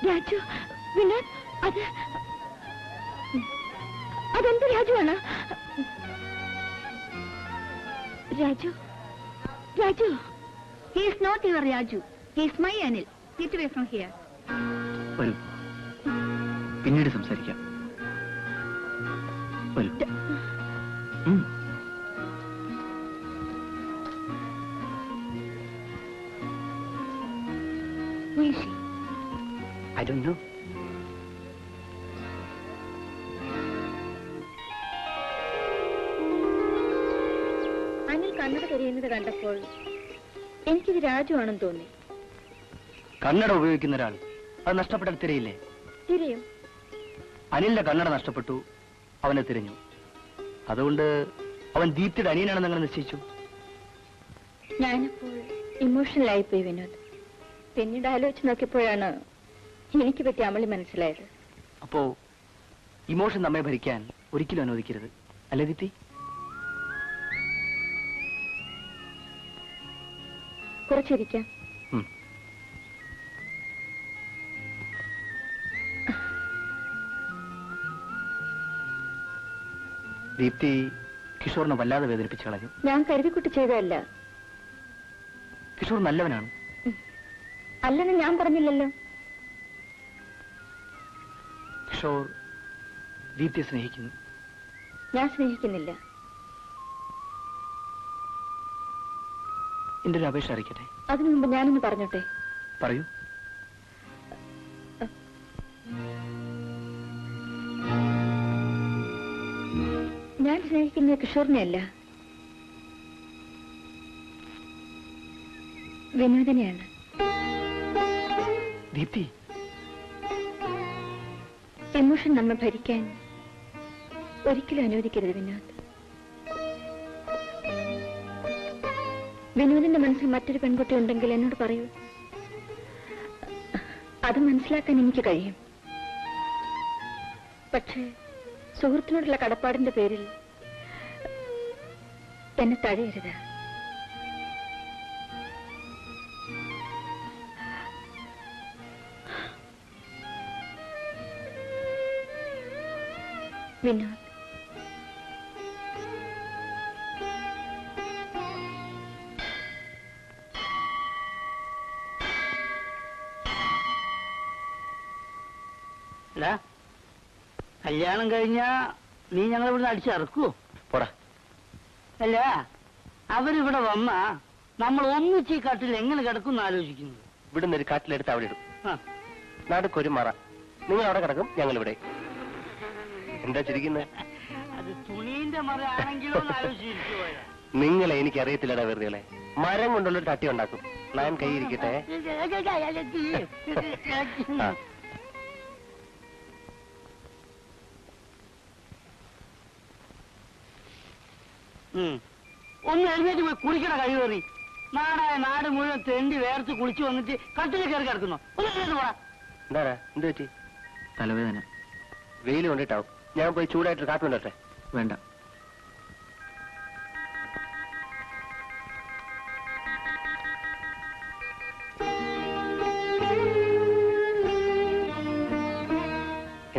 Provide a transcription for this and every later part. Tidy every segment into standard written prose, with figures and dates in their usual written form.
രാജു, വിനോദ്, അതെന്ത് രാജുവാണ്? Raju, Raju, he is not your Raju. He is my Anil. Get away from here. വരൂ, പിന്നീട് സംസാരിക്കാം. വരൂ. Who is she? I don't know. Anil കണ്ണട തെരിയുന്നത് കണ്ടപ്പോൾ എനിക്കിത് രാജു ആണെന്ന് തോന്നി. കണ്ണട ഉപയോഗിക്കുന്ന ഒരാൾ അത് നഷ്ടപ്പെട്ടാൽ തിരയില്ലേ? തിരയും. അനിലിന്റെ കണ്ണട നഷ്ടപ്പെട്ടു, അവനെ തിരഞ്ഞു. അതുകൊണ്ട് അവൻ ദീപ്തിയുടെ അനിയനാണെന്ന് അങ്ങനെ നിശ്ചയിച്ചു. ഞാനപ്പോൾ ഇമോഷണൽ ആയിപ്പോയി വിനോദ്. പിന്നീട് ആലോചിച്ച് നോക്കിയപ്പോഴാണ് എനിക്ക് പറ്റിയ അമളി മനസ്സിലായത്. അപ്പോ ഇമോഷൻ നമ്മെ ഭരിക്കാൻ ഒരിക്കലും അനുവദിക്കരുത്, അല്ലേ ദീപ്തി? കുറച്ചിരിക്കാം. ദീപ്തി കിഷോറിനെ വല്ലാതെ വേദനിപ്പിച്ചു കളഞ്ഞു. ഞാൻ കരുതിക്കുട്ടി ചെയ്തതല്ല. കിഷോർ നല്ലവനാണ്. അല്ലെന്ന് ഞാൻ പറഞ്ഞില്ലല്ലോ. കിഷോർ ദീപ്തിയെ സ്നേഹിക്കുന്നു. ഞാൻ സ്നേഹിക്കുന്നില്ല. എന്റെ ഒരു അപേക്ഷ അറിയിക്കട്ടെ? അതിനു മുമ്പ് ഞാനൊന്ന് പറഞ്ഞോട്ടെ? പറയൂ. ഞാൻ സ്നേഹിക്കുന്ന കിഷോറിനെയല്ല, വിനോദിനെയാണ്. ദീപ്തി, എമോഷൻ നമ്മെ ഭരിക്കാൻ ഒരിക്കലും അനുവദിക്കരുത് വിനോദ്. വിനോദിന്റെ മനസ്സിൽ മറ്റൊരു പെൺകുട്ടി ഉണ്ടെങ്കിൽ എന്നോട് പറയൂ. അത് മനസ്സിലാക്കാൻ എനിക്ക് കഴിയും. പക്ഷേ സുഹൃത്തിനോടുള്ള കടപ്പാടിന്റെ പേരിൽ എന്നെ തഴയരുത്. വിനോദ്, കല്യാണം കഴിഞ്ഞാ നീ ഞങ്ങൾ ഇവിടുന്ന് അടിച്ചിറക്കുവോ? പോടാ. അല്ല, അവരിവിടെ വന്നാ നമ്മൾ ഒന്നിച്ച് ഈ കാട്ടിൽ എങ്ങനെ കിടക്കും ആലോചിക്കുന്നത്. ഇവിടുന്ന് ഒരു കാട്ടിലെടുത്ത് അവിടെ ഇടും. നടുക്കൊരു മറ. നിങ്ങൾ അവിടെ കിടക്കും, ഞങ്ങൾ ഇവിടെ. എന്താ ചിരിക്കുന്നത്? അത് തുണീന്റെ മറയാണെങ്കിലോ ആലോചിച്ചിരിച്ചു പോയാ. നിങ്ങളെ എനിക്ക് അറിയത്തില്ലടാ വെറുതെ. മരം കൊണ്ടുള്ളൊരു തട്ടി ഉണ്ടാക്കും. ഞാൻ കൈയിരിക്കട്ടെ. ഒന്ന് എഴുന്നേറ്റ് പോയി കുളിക്കണ കഴിവേറി. നാടായ നാട് മുഴുവൻ തെണ്ടി വേർത്ത് കുളിച്ചു വന്നിട്ട് കട്ടിൽ കയറി കിടക്കുന്നു. എന്താ എന്ത് പറ്റി? തലവേദന. വെയിൽ കൊണ്ടിട്ടാവും. ഞാൻ പോയി ചൂടായിട്ട് കാപ്പി കൊണ്ടട്ടെ? വേണ്ട.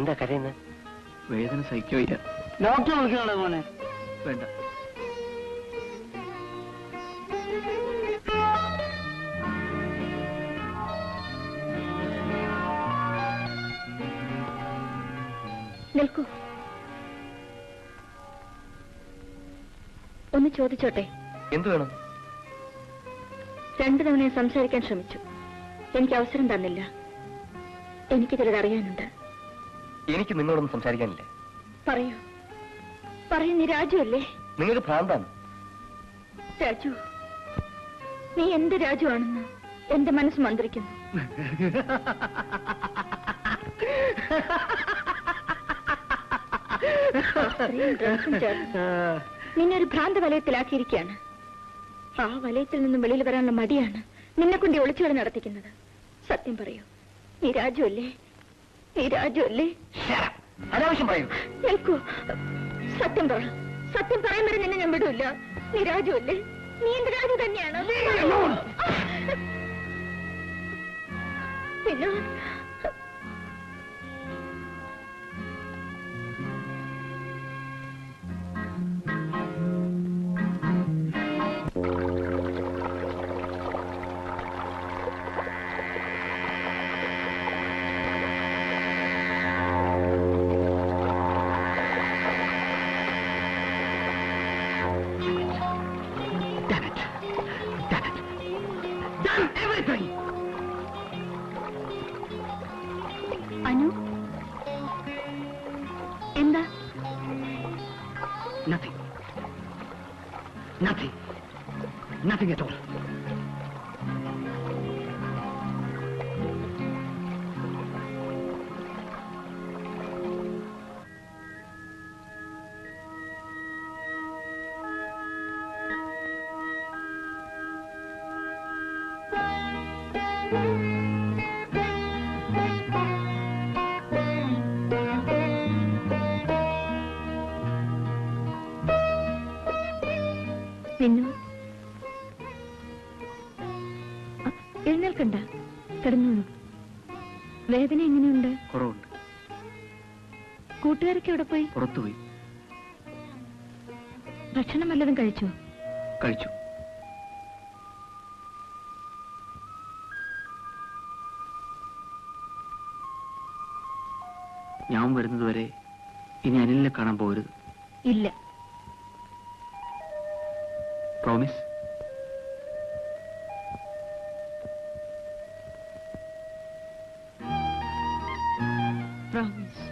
എന്താ കരയുന്നത്? വേദന സഹിക്കോ? ഡോക്ടർ വിളിക്കണോ മോനെ? വേണ്ട. നിൽക്കൂ. ഒന്ന് ചോദിച്ചോട്ടെ? എന്തു വേണം? 2 തവണ സംസാരിക്കാൻ ശ്രമിച്ചു. എനിക്ക് അവസരം തന്നില്ല. എനിക്ക് ചിലത് അറിയാനുണ്ട്. എനിക്ക് നിങ്ങളൊന്നും സംസാരിക്കാനില്ല. പറയൂ, പറയൂ. നീ രാജു അല്ലേ? നിങ്ങൾക്ക് ഭ്രാന്താണ്. രാജു, നീ എന്ത് രാജു ആണെന്ന് എന്റെ മനസ്സ് മന്ത്രിക്കുന്നു. നിന്നെ ഒരു ഭ്രാന്ത വലയത്തിലാക്കിയിരിക്കുകയാണ്. ആ വലയത്തിൽ നിന്നും വെളിയിൽ വരാനുള്ള മടിയാണ് നിന്നെ കൊണ്ട് ഒളിച്ചുകളി നടത്തിക്കുന്നത്. സത്യം പറയൂ, നീ രാജു അല്ലേ? നീ രാജു അല്ലേ? അനാവശ്യം പറയൂ. നിൽക്കൂ, സത്യം പറ. സത്യം പറയാൻ വരെ നിന്നെ ഞാൻ വിടൂല്ല. നീ രാജു അല്ലേ? നീ എന്റെ രാജു തന്നെയാണ്. Nothing. Nothing. Nothing at all. മിന്നു, എഴുന്നേൽക്കണ്ട, കിടന്നോളൂ. വേദന എങ്ങനെയുണ്ട്? കുറവുണ്ട്. കൂട്ടുകാരൊക്കെ എവിടെ പോയി? പുറത്തുപോയി. ഭക്ഷണം വല്ലതും കഴിച്ചോ? കഴിച്ചു. ഞാൻ വരുന്നതുവരെ ഇനി അനിലിനെ കാണാൻ പോകരുത്. ഇല്ല. പ്രോമിസ്? പ്രോമിസ്.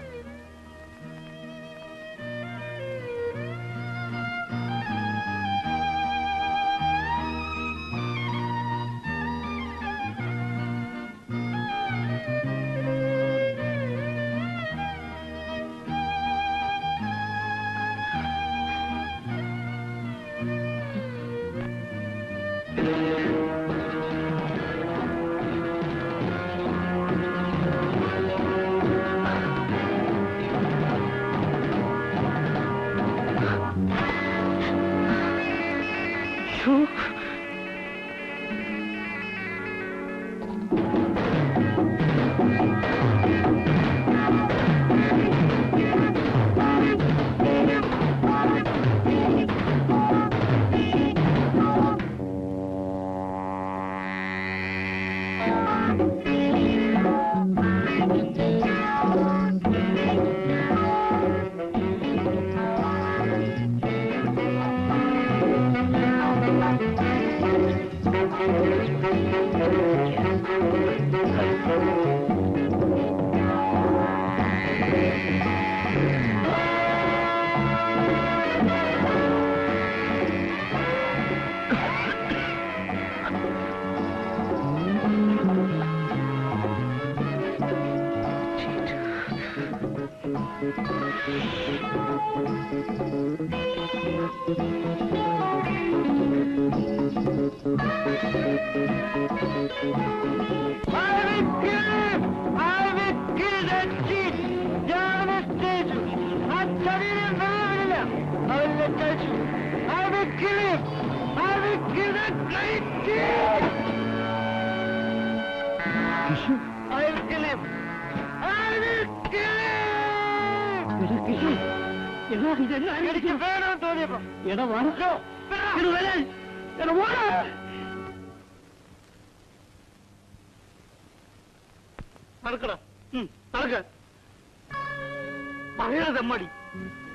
പറയണതമ്മടി,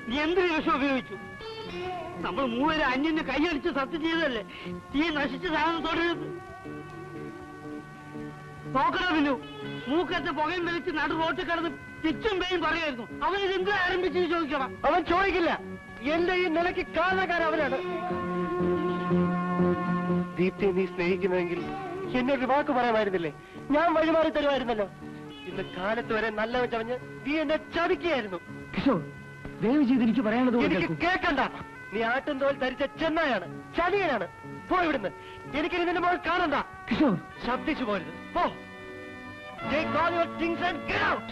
നീ എന്ത് ദിവസം ഉപയോഗിച്ചു? നമ്മൾ മൂവരെ അന്യന് കൈയടിച്ച് സത്യം ചെയ്തതല്ലേ നീ നശിച്ച സാധനം തുടരുത്. നോക്കണോ പിന്നു, മൂക്കത്തെ പുകയും വലിച്ച് നടു റോട്ടിൽ കിടന്ന് പിച്ചും പേയും പറയായിരുന്നു. അവൻ ഇത് എന്തിനാ ആരംഭിച്ചു ചോദിക്കണം? അവൻ ചോദിക്കില്ല. എന്റെ ഈ നിലയ്ക്ക് കാരണക്കാരൻ അവനാണ്. ദീപ്തിയെ നീ സ്നേഹിക്കുന്നുവെങ്കിൽ എന്നൊരു വാക്ക് പറയാമായിരുന്നില്ലേ? ഞാൻ വഴിമാറി തരുമായിരുന്നല്ലോ. ഇന്ന് കാലത്ത് വരെ നല്ലവൻ ചവഞ്ഞ് നീ എന്നെ ചതിക്കുകയായിരുന്നു. കിഷോർ, ദയവ് ചെയ്ത് എനിക്ക് പറയാനുള്ളത് എനിക്ക് കേൾക്കണ്ട. നീ ആട്ടും തോൽ ധരിച്ച ചെന്നായാണ്, ചതിയനാണ്. പോ ഇവിടുന്ന്. എനിക്കിനി നിന്റെ മോൾ കാണണ്ട. കിഷോർ, ശബ്ദിച്ചു പോരുത്. പോ. Take all your things and get out.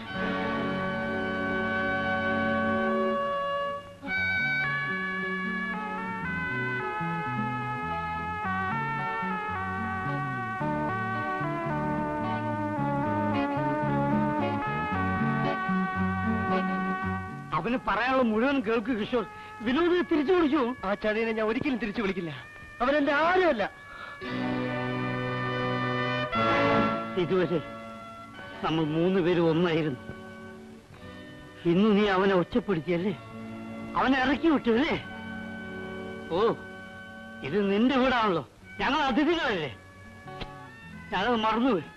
അവന് പറയാനുള്ള മുഴുവൻ കേൾക്ക് കിഷോർ. വിനോദ് തിരിച്ചു വിളിച്ചു. ആ ചതിയനെ ഞാൻ ഒരിക്കലും തിരിച്ചു വിളിക്കില്ല. അവനെന്റെ ആരുമല്ല. ഇതുവരെ നമ്മൾ 3 പേരും ഒന്നായിരുന്നു. ഇന്ന് നീ അവനെ ഒറ്റപ്പെടുത്തിയല്ലേ? അവനെ ഇറക്കി വിട്ടു അല്ലേ? ഓ, ഇത് നിന്റെ വീടാണല്ലോ. ഞങ്ങൾ അതിഥികളല്ലേ? ഞാനത് മറന്നുപോയി.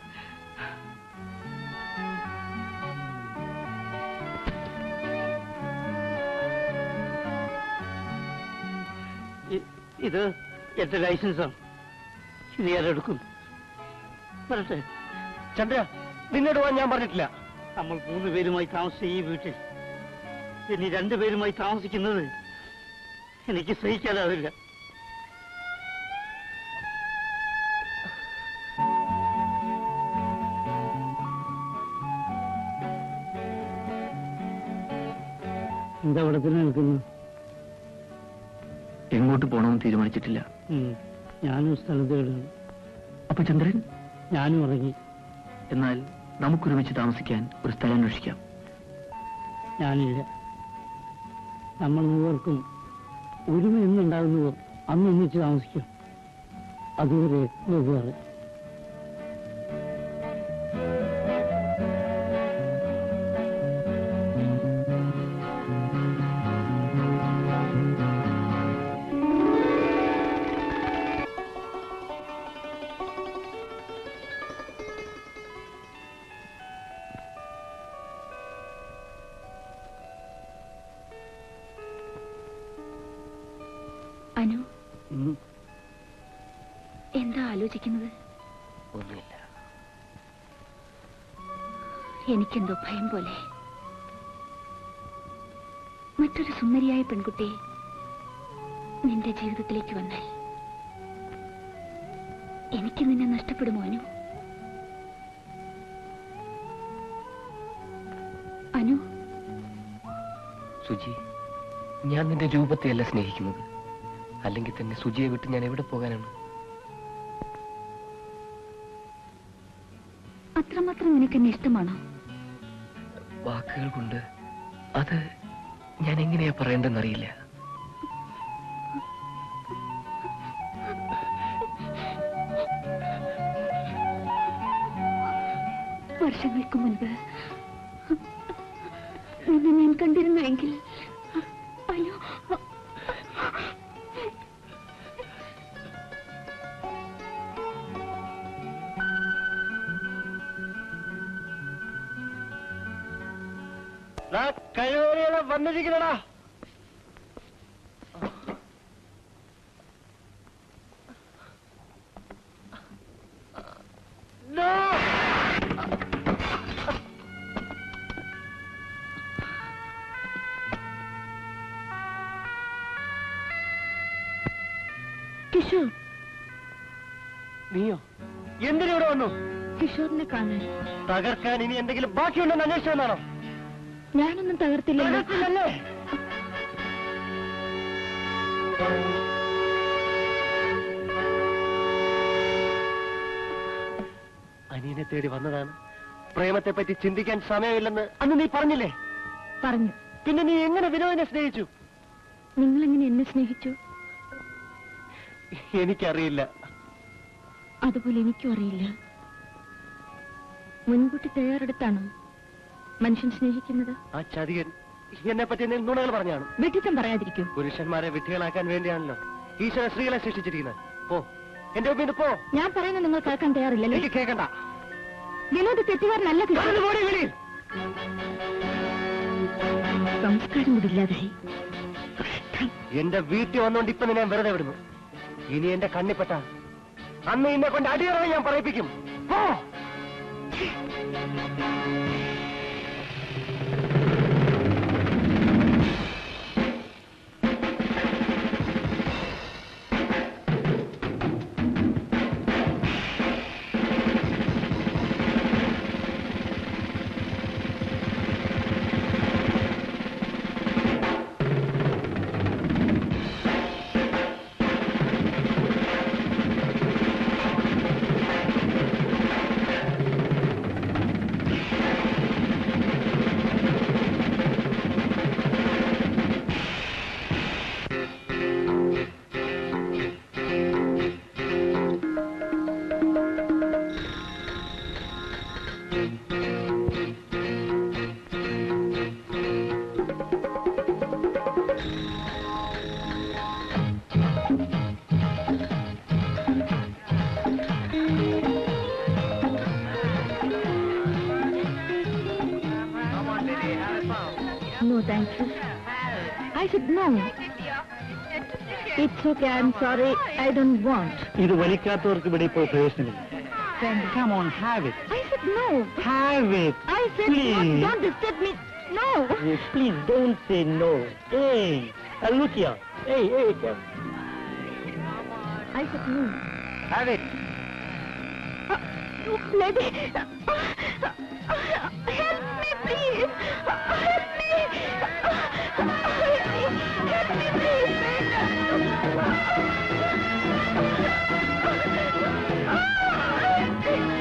ഇത് എന്റെ ലൈസൻസാണ്. ഇത് ഞാൻ എടുക്കും. വരട്ടെ. ചന്ദ്ര, നിന്നോട് പോവാൻ ഞാൻ പറഞ്ഞിട്ടില്ല. നമ്മൾ 3 പേരുമായി താമസിച്ച ഈ വീട്ടിൽ ഇനി 2 പേരുമായി താമസിക്കുന്നത് എനിക്ക് സഹിക്കാനാവില്ല. എന്താ അവിടെ തന്നെ നിൽക്കുന്നു? എങ്ങോട്ട് പോകണമെന്ന് തീരുമാനിച്ചിട്ടില്ല. ഞാനും സ്ഥലത്ത് കിടന്നു. അപ്പൊ ചന്ദ്രൻ? ഞാനും ഇറങ്ങി. എന്നാൽ നമുക്കൊരുമിച്ച് താമസിക്കാൻ ഒരു സ്ഥലം അന്വേഷിക്കാം. ഞാനില്ല. നമ്മൾ മൂവർക്കും ഒരുമ എന്നുണ്ടാകുന്നുവോ അന്ന് ഒന്നിച്ച് താമസിക്കാം. അതുവരെ വെവ്വേറെ. അനു, എന്താ ആലോചിക്കുന്നത്? ഒന്നുമില്ല. എനിക്കെന്തോ ഭയം പോലെ. മറ്റൊരു സുന്ദരിയായ പെൺകുട്ടി നിന്റെ ജീവിതത്തിലേക്ക് വന്നാൽ എനിക്ക് നിന്നെ നഷ്ടപ്പെടുമോ അനു? അനു, സുജി, ഞാൻ നിന്റെ രൂപത്തെയല്ല സ്നേഹിക്കുന്നത്. അല്ലെങ്കിൽ തന്നെ സുജിയെ വിട്ട് ഞാൻ എവിടെ പോകാനാണ്? അത്രമാത്രം നിനക്ക് എന്നെ ഇഷ്ടമാണോ? വാക്കുകൾ കൊണ്ട് അത് ഞാൻ എങ്ങനെയാ പറയേണ്ടെന്നറിയില്ല. വർഷങ്ങൾക്ക് മുൻപ് നിന്നെ ഞാൻ കണ്ടിരുന്നുവെങ്കിൽ അയ്യോ, കഴിവേറികളെ വന്നിരിക്കുന്നടാ. കിഷോർ. നീയോ? എന്തിനിവിടെ വന്നു? കിഷോറിനെ കാണാൻ. തകർക്കാൻ ഇനി എന്തെങ്കിലും ബാക്കിയുണ്ടെന്ന് അന്വേഷിച്ചെന്നാണോ? ഞാനൊന്നും തകർത്തില്ലല്ലേ? അനിയനെ തേടി വന്നതാണ്. പ്രേമത്തെ പറ്റി ചിന്തിക്കാൻ സമയമില്ലെന്ന് അന്ന് നീ പറഞ്ഞില്ലേ? പറഞ്ഞു. പിന്നെ നീ എങ്ങനെ വിനോദിനെ സ്നേഹിച്ചു? നിങ്ങളെങ്ങനെ എന്നെ സ്നേഹിച്ചു? എനിക്കറിയില്ല. അതുപോലെ എനിക്കും അറിയില്ല. മുൻകൂട്ടി തയ്യാറെടുത്താണോ മനുഷ്യൻ സ്നേഹിക്കുന്നത്? ആ ചതിയൻ എന്നെ പറ്റി നുണകൾ പറഞ്ഞാണ്. വിഡിത്തം പറയാതിരിക്കൂ. പുരുഷന്മാരെ വിഡ്ഢികളാക്കാൻ വേണ്ടിയാണല്ലോ ഈശ്വര സ്ത്രീകളെ സൃഷ്ടിച്ചിരിക്കുന്നത്. പോ, എന്റെ ഒപ്പിന് പോ. ഞാൻ പറയുന്നത് നിങ്ങൾ കേൾക്കാൻ തയ്യാറില്ലല്ലോ. എനിക്ക് കേൾക്കണ്ട. വിനോദ് തെറ്റുകാരനല്ല. സംസ്കാരം കൂടി ഇല്ലാതായി. എന്റെ വീട്ടിൽ വന്നുകൊണ്ട് ഇപ്പൊ നിന്നെ വെറുതെ വിടുന്നു. ഇനി എന്റെ കണ്ണിപ്പെട്ട അന്ന് ഇന്നെ കൊണ്ട് അടിയറവ് ഞാൻ പറയിപ്പിക്കും. പോ. No, thank you. I said no. It's okay, I'm sorry. I don't want. ഇത് വലിക്കാത്തവർക്ക് ഇവിടെ ഇപ്പോൾ പ്രവേശനമില്ല. Come on, have it. I said no. Have it. I said no. Please. Don't disturb me. No. Please don't say no. Hey, look here. Hey. I said no. Have it. You lady. Help me, please.